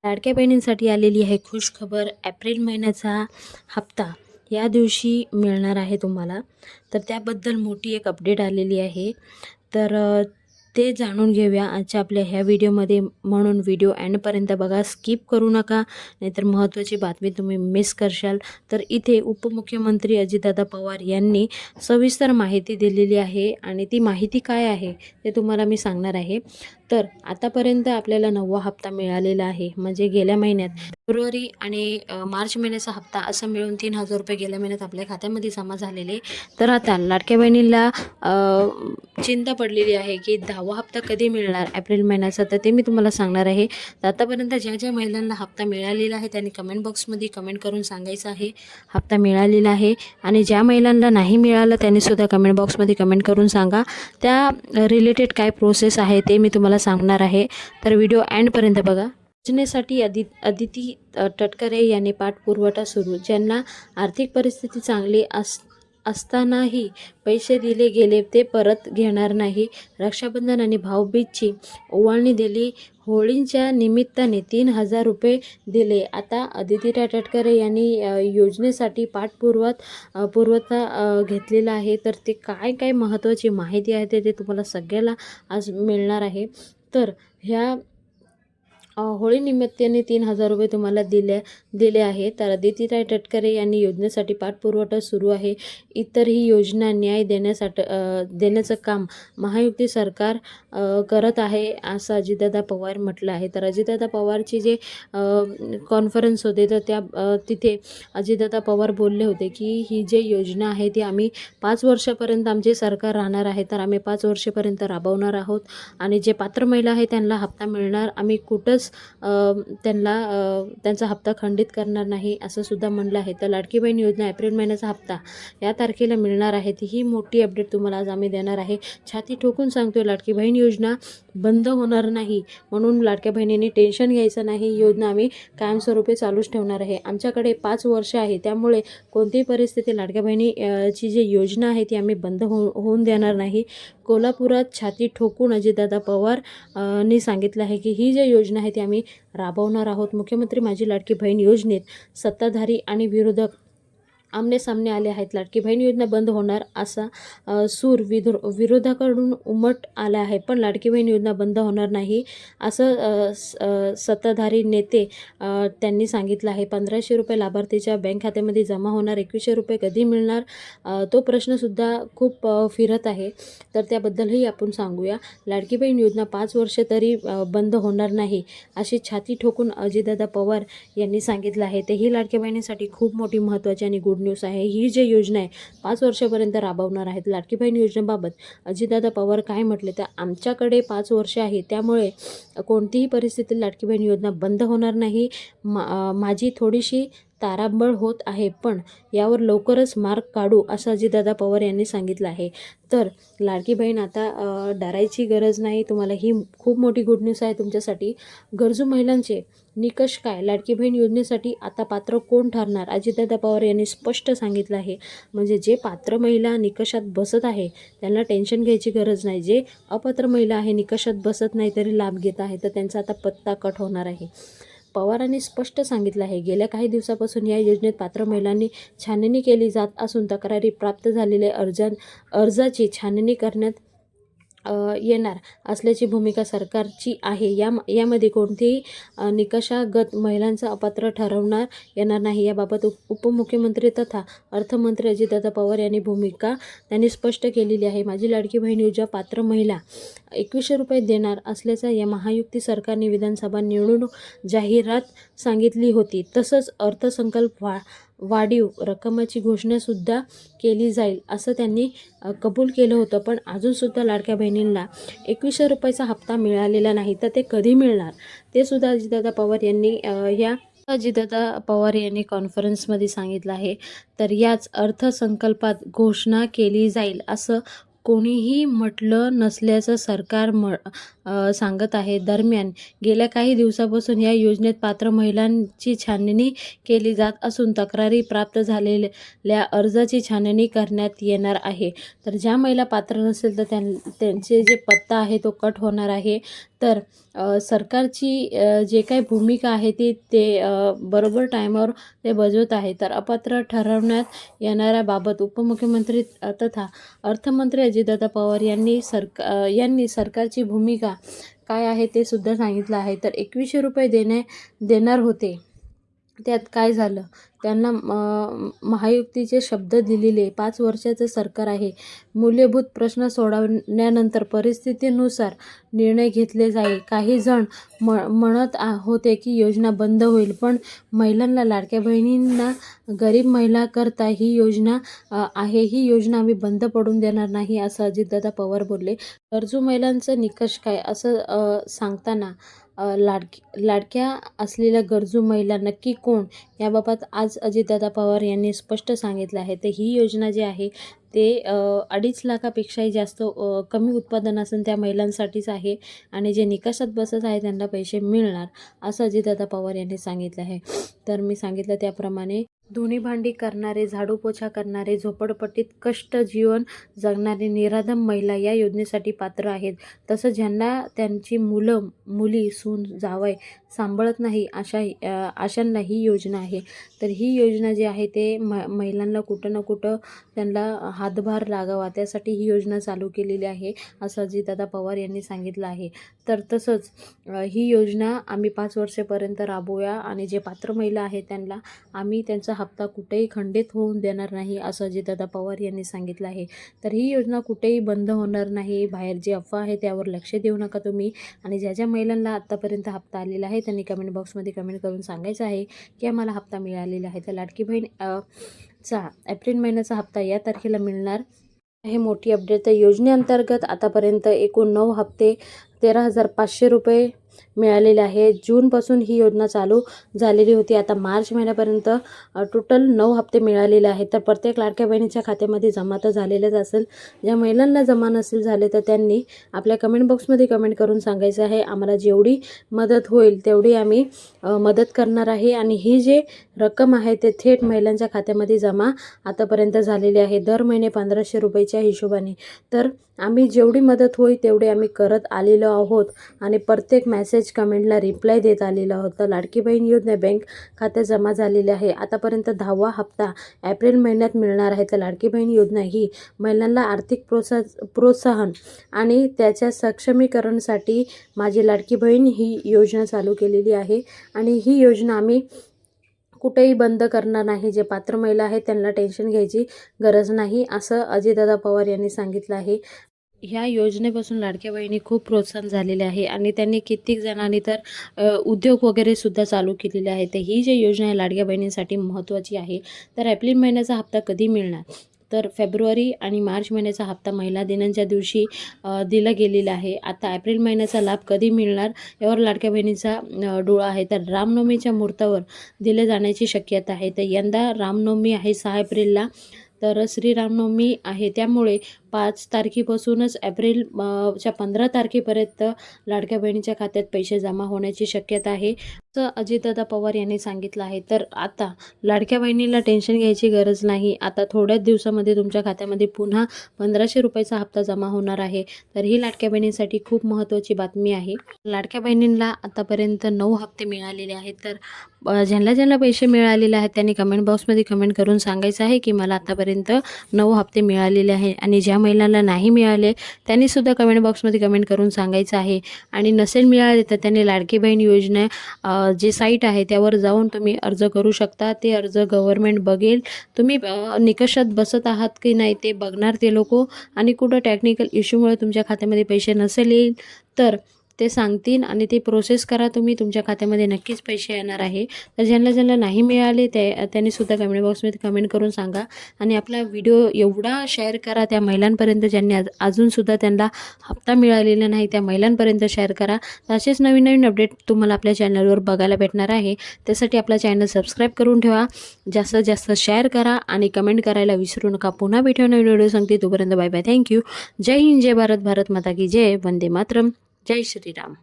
लाडक्या बहिणींसाठी आलेली आहे खुश खबर. एप्रिल महिन्याचा हप्ता या दिवशी मिळणार आहे तुम्हाला. तर त्याबद्दल मोठी एक अपडेट आलेली आहे. तर ते जाणून घेऊया आजच्या आपल्या ह्या व्हिडिओमध्ये. म्हणून व्हिडिओ एंडपर्यंत बघा, स्किप करू नका, नाहीतर महत्त्वाची बातमी तुम्ही मिस करशाल. तर इथे उपमुख्यमंत्री अजितदादा पवार यांनी सविस्तर माहिती दिलेली आहे आणि ती माहिती काय आहे ते तुम्हाला मी सांगणार आहे. तर आतापर्यंत आपल्याला 9वा हप्ता मिळालेला आहे. म्हणजे गेल्या महिन्यात फेब्रुवारी आणि मार्च महिन्याचा हप्ता असं मिळून 3,000 रुपये गेल्या महिन्यात आपल्या खात्यामध्ये जमा झालेले. तर आता लाडक्या बहिणींना चिंता पडलेली आहे की 10वा हप्ता कधी मिळणार एप्रिल महिन्याचा. तर ते मी तुम्हाला सांगणार आहे. तर आतापर्यंत ज्या ज्या महिलांना हप्ता मिळालेला आहे त्यांनी कमेंट बॉक्समध्ये कमेंट करून सांगायचं आहे हप्ता मिळालेला आहे. आणि ज्या महिलांना नाही मिळालं त्यांनीसुद्धा कमेंट बॉक्समध्ये कमेंट करून सांगा. त्या रिलेटेड काय प्रोसेस आहे ते मी तुम्हाला सांगणार आहे. तर व्हिडिओ एंडपर्यंत बघा. योजनेसाठी अदिती तटकरे यांनी पाठपुरवठा सुरू. ज्यांना आर्थिक परिस्थिती चांगली असतानाही पैसे दिले गेले ते परत घेणार नाही. रक्षाबंधन आणि भाऊबीजची ओवाळणी दिली. होळीच्या निमित्ताने 3,000 रुपये दिले. आता अदिती तटकरे यांनी योजनेसाठी पाठपुरावा घेतलेला आहे. तर ते काय काय महत्त्वाची माहिती आहे ते तुम्हाला सगळ्याला आज मिळणार आहे. तर ह्या होळीनिमित्ताने 3,000 रुपये तुम्हाला दिले आहे. तर अदिती तटकरे यांनी योजनेसाठी पाठपुरवठा सुरू आहे. इतरही योजना न्याय देण्याचं काम महायुती सरकार करत आहे असं अजितदादा पवार म्हटलं आहे. तर अजितदादा पवारची जे कॉन्फरन्स होते तर तिथे अजितदादा पवार बोलले होते की ही जी योजना आहे ती आम्ही 5 वर्षापर्यंत आमचे सरकार राहणार आहे. तर आम्ही 5 वर्षापर्यंत राबवणार आहोत आणि जे पात्र महिला आहे त्यांना हप्ता मिळणार. आम्ही कुठंच त्यांचा हप्ता खंडित करणार नाही असं सुद्धा म्हणलं आहे. तर लाडकी बहीण योजना एप्रिल महिन्याचा हप्ता या तारखेला मिळणार आहे. ही मोठी अपडेट तुम्हाला आज आम्ही देणार आहे. छाती ठोकून सांगतोय, लाडकी बहीण योजना बंद होणार नाही. म्हणून लाडक्या बहिणींनी टेन्शन घ्यायचं नाही. ही योजना आम्ही कायमस्वरूपी चालूच ठेवणार आहे. आमच्याकडे 5 वर्ष आहे, त्यामुळे कोणतीही परिस्थिती लाडक्या बहिणीची जी योजना आहे ती आम्ही बंद होऊन देणार नाही. कोल्हापुरात छाती ठोकून अजितदादा पवार नी सांगितलं आहे की ही जी योजना आहे ती आम्ही राबवणार आहोत. मुख्यमंत्री माझी लाडकी बहीण योजनेत सत्ताधारी आणि विरोधक आमने सामने आले आहेत. लाडकी बहीण योजना बंद होणार असा सूर विरोधाकडून उमट आला आहे. पण लाडकी बहीण योजना बंद होणार नाही असं सत्ताधारी नेते त्यांनी सांगितलं आहे. 1,500 रुपये लाभार्थीच्या बँक खात्यामध्ये जमा होणार. 2,100 रुपये कधी मिळणार तो प्रश्नसुद्धा खूप फिरत आहे. तर त्याबद्दलही आपण सांगूया. लाडकी बहीण योजना 5 वर्ष तरी बंद होणार नाही अशी छाती ठोकून अजितदादा पवार यांनी सांगितलं आहे. तेही लाडक्या बहिणीसाठी खूप मोठी महत्त्वाची आणि गुड न्यूज आहे. ही जी योजना आहे 5 वर्षापर्यंत राबवणार आहेत. लाडकी बहीण योजनेबाबत अजितदादा पवार काय म्हटले तर आमच्याकडे 5 वर्ष आहे, त्यामुळे कोणतीही परिस्थितीत लाडकी बहीण योजना बंद होणार नाही. माझी थोडीशी तारांबळ होत आहे, पण यावर लवकरच मार्ग काढू असं अजितदादा पवार यांनी सांगितलं आहे. तर लाडकी बहीण आता डरायची गरज नाही. तुम्हाला ही खूप मोठी गुड न्यूज आहे तुमच्यासाठी. गरजू महिलांचे निकष काय, लाडकी बहीण योजनेसाठी आता पात्र कोण ठरणार, अजितदादा पवार यांनी स्पष्ट सांगितलं आहे. म्हणजे जे पात्र महिला निकषात बसत आहे त्यांना टेन्शन घ्यायची गरज नाही. जे अपात्र महिला आहे, निकषात बसत नाही तरी लाभ घेत आहे, तर त्यांचा आता पत्ता कट होणार आहे. पवारांनी स्पष्ट सांगितलं आहे गेल्या काही दिवसापासून या योजनेत पात्र महिलांनी छाननी केली जात असून तक्रारी प्राप्त झालेल्या अर्जाची छाननी करण्यात येणार असल्याची भूमिका सरकारची आहे. यामध्ये कोणतेही निकषागत महिलांचा अपात्र ठरवणार येणार नाही. याबाबत उपमुख्यमंत्री तथा अर्थमंत्री अजितदादा पवार यांनी भूमिका स्पष्ट केलेली आहे. माझी लाडकी बहीण योजना पात्र महिला 2,100 रुपये देणार असल्याचं या महायुती सरकारने विधानसभा निवडणूक जाहिरात सांगितली होती. तसंच अर्थसंकल्प वाढीव रकमेची घोषणासुद्धा केली जाईल असं त्यांनी कबूल केलं होतं. पण अजूनसुद्धा लाडक्या बहिणींना 2,100 रुपयाचा हप्ता मिळालेला नाही. तर ते कधी मिळणार ते सुद्धा अजितदादा पवार यांनी कॉन्फरन्समध्ये सांगितलं आहे. तर याच अर्थसंकल्पात घोषणा केली जाईल असं कोणीही म्हटलं नसल्याचं सरकार सांगत आहे. दरम्यान गेल्या काही दिवसापासून या योजनेत पात्र महिलांची छाननी केली जात असून तक्रारी प्राप्त झालेल्या अर्जाची छाननी करण्यात येणार आहे. तर ज्या महिला पात्र नसेल तर त्यांचे जे पत्ता आहे तो कट होणार आहे. तर सरकारची जे काही भूमिका आहे ते बरोबर टायमावर ते बजावत आहे. तर अपात्र ठरवण्यात येणाऱ्याबाबत उपमुख्यमंत्री तथा अर्थमंत्री अजितदादा पवार यांनी सरकारची भूमिका काय आहे ते सुद्धा सांगितलं आहे. तर 2100 रुपये देणार होते, त्यात काय झालं? त्यांना महायुतीचे शब्द दिलेले 5 वर्षाचं सरकार आहे. मूलभूत प्रश्न सोडवण्यानंतर परिस्थितीनुसार निर्णय घेतले जाईल. काही जण म्हणत होते की योजना बंद होईल, पण महिलांना, लाडक्या बहिणींना, गरीब महिलांकरता ही योजना आहे. ही योजना आम्ही बंद पडून देणार नाही, असं अजितदादा पवार बोलले. गरजू महिलांचं निकष काय, असं सांगताना लाडक्या असलेल्या गरजू महिला नक्की कोण, याबाबत आज अजितदादा पवार यांनी स्पष्ट सांगितलं आहे. तर ही योजना जी आहे ते 2.5 लाखापेक्षाही जास्त कमी उत्पादन असेल त्या महिलांसाठीच आहे आणि जे निकषात बसत आहे त्यांना पैसे मिळणार, असं अजितदादा पवार यांनी सांगितलं आहे. तर मी सांगितलं त्याप्रमाणे धुणी भांडी करणारे, झाडू पोछा करणारे, झोपडपट्टीत कष्ट जीवन जगणारे निराधार महिला या योजनेसाठी पात्र आहेत. तसंच ज्यांना त्यांची मुलं मुली, सून, जावई सांभाळत नाही अशांना ही योजना आहे. तर ही योजना जी आहे ते महिलांना कुठं ना कुठं त्यांना हातभार लागावा त्यासाठी ही योजना चालू केलेली आहे, असं अजितदादा पवार यांनी सांगितलं आहे. तर तसंच ही योजना आम्ही 5 वर्षापर्यंत राबवूया आणि जे पात्र महिला आहेत त्यांना आम्ही त्यांचा हप्ता कुठेही खंडित होऊन देणार नाही, असं अजितदादा पवार यांनी सांगितलं आहे. तर ही योजना कुठेही बंद होणार नाही. बाहेर जी अफवा आहे त्यावर लक्ष देऊ नका तुम्ही. आणि ज्या महिलांना आत्तापर्यंत हप्ता आलेला आहे त्यांनी कमेंट बॉक्समध्ये कमेंट करून सांगायचं आहे की आम्हाला हप्ता मिळालेला आहे. तर लाडकी बहीण चा एप्रिल महिन्याचा हप्ता या तारखेला मिळणार आहे. मोठी अपडेट. तर योजनेअंतर्गत आतापर्यंत एकूण 9 हप्ते 13,500 रुपये मिळालेले आहे. जूनपासून ही योजना चालू झालेली होती. आता मार्च महिन्यापर्यंत टोटल 9 हप्ते मिळालेले आहेत. तर प्रत्येक लाडक्या बहिणीच्या खात्यामध्ये जमा तर झालेलंच असेल. ज्या महिलांना जमा नसेल झाले तर त्यांनी आपल्या कमेंट बॉक्समध्ये कमेंट करून सांगायचं आहे. आम्हाला जेवढी मदत होईल तेवढी आम्ही मदत करणार आहे. आणि ही जी रक्कम आहे ते थेट महिलांच्या खात्यामध्ये जमा आतापर्यंत झालेली आहे, दर महिने 1500 रुपयाच्या हिशोबाने. तर आम्ही जेवढी मदत होईल तेवढी आम्ही करत आलेलो आहोत आणि प्रत्येक मेसेज कमेंटला रिप्लाय देत आलेलो आहोत. तर लाडकी बहीण योजना बँक खात्यात जमा झालेली आहे. आतापर्यंत 10वा हप्ता एप्रिल महिन्यात मिळणार आहे. तर लाडकी बहीण योजना ही महिलांना आर्थिक प्रोत्साहन आणि त्याच्या सक्षमीकरणासाठी माझी लाडकी बहीण ही योजना चालू केलेली आहे. आणि ही योजना आम्ही कुठेही बंद करणार नाही. जे पात्र महिला आहेत त्यांना टेन्शन घ्यायची गरज नाही, असं अजितदादा पवार यांनी सांगितलं आहे. ह्या योजनेपासून लाडक्या बहिणी खूप प्रोत्साहन झालेले आहे आणि त्यांनी कित्येक जणांनी तर उद्योग वगैरे सुद्धा चालू केलेले आहे. तर ही जी योजना आहे लाडक्या बहिणींसाठी महत्त्वाची आहे. तर एप्रिल महिन्याचा हप्ता कधी मिळणार? तर फेब्रुवारी आणि मार्च महिन्याचा हप्ता महिला दिनांच्या दिवशी दिला गेलेला आहे. आता एप्रिल महिन्याचा लाभ कधी मिळणार यावर लाडक्या बहिणीचा डोळा आहे. तर रामनवमीच्या मुहूर्तावर दिले जाण्याची शक्यता आहे. तर यंदा रामनवमी आहे 6 एप्रिलला. तर श्रीरामनवमी आहे त्यामुळे 5 तारखेपासूनच एप्रिलच्या 15 तारखेपर्यंत लाडक्या बहिणीच्या खात्यात पैसे जमा होण्याची शक्यता आहे, असं अजितदादा पवार यांनी सांगितलं आहे. तर आता लाडक्या बहिणीला टेन्शन घ्यायची गरज नाही. आता थोड्याच दिवसामध्ये तुमच्या खात्यामध्ये पुन्हा 1500 रुपयाचा हप्ता जमा होणार आहे. तर ही लाडक्या बहिणींसाठी खूप महत्त्वाची बातमी आहे. लाडक्या बहिणींना आतापर्यंत 9 हप्ते मिळालेले आहेत. तर ज्यांना पैसे मिळालेले आहेत त्यांनी कमेंट बॉक्समध्ये कमेंट करून सांगायचं आहे की मला आतापर्यंत 9 हप्ते मिळालेले आहे. आणि ज्या महिलांना नाही मिळाले त्यांनीसुद्धा कमेंट बॉक्समध्ये कमेंट करून सांगायचं आहे. आणि नसेल मिळाले तर त्यांनी लाडकी बहीण योजना जे साईट आहे त्यावर जाऊन तुम्ही अर्ज करू शकता. ते अर्ज गव्हर्नमेंट बघेल, तुम्ही निकषात बसत आहात की नाही ते बघणार ते लोक. आणि कुठं टेक्निकल इश्यूमुळे तुमच्या खात्यामध्ये पैसे नसेल येईल तर ते सांगतील आणि ते प्रोसेस करा तुम्ही, तुमच्या खात्यामध्ये नक्कीच पैसे येणार आहे. तर ज्यांना नाही मिळाले त्यांनीसुद्धा कमेंट बॉक्समध्ये कमेंट करून सांगा. आणि आपला व्हिडिओ एवढा शेअर करा त्या महिलांपर्यंत ज्यांनी अजूनसुद्धा त्यांना हप्ता मिळालेला नाही, त्या महिलांपर्यंत शेअर करा. असेच नवीन अपडेट तुम्हाला आपल्या चॅनलवर बघायला भेटणार आहे. त्यासाठी आपला चॅनल सबस्क्राईब करून ठेवा, जास्तीत जास्त शेअर करा आणि कमेंट करायला विसरू नका. पुन्हा भेटूया नवीन व्हिडिओ सांगते, तोपर्यंत बाय बाय, थँक्यू. जय हिंद, जय भारत, भारत माता की जय, वंदे मातरम, जय श्रीराम.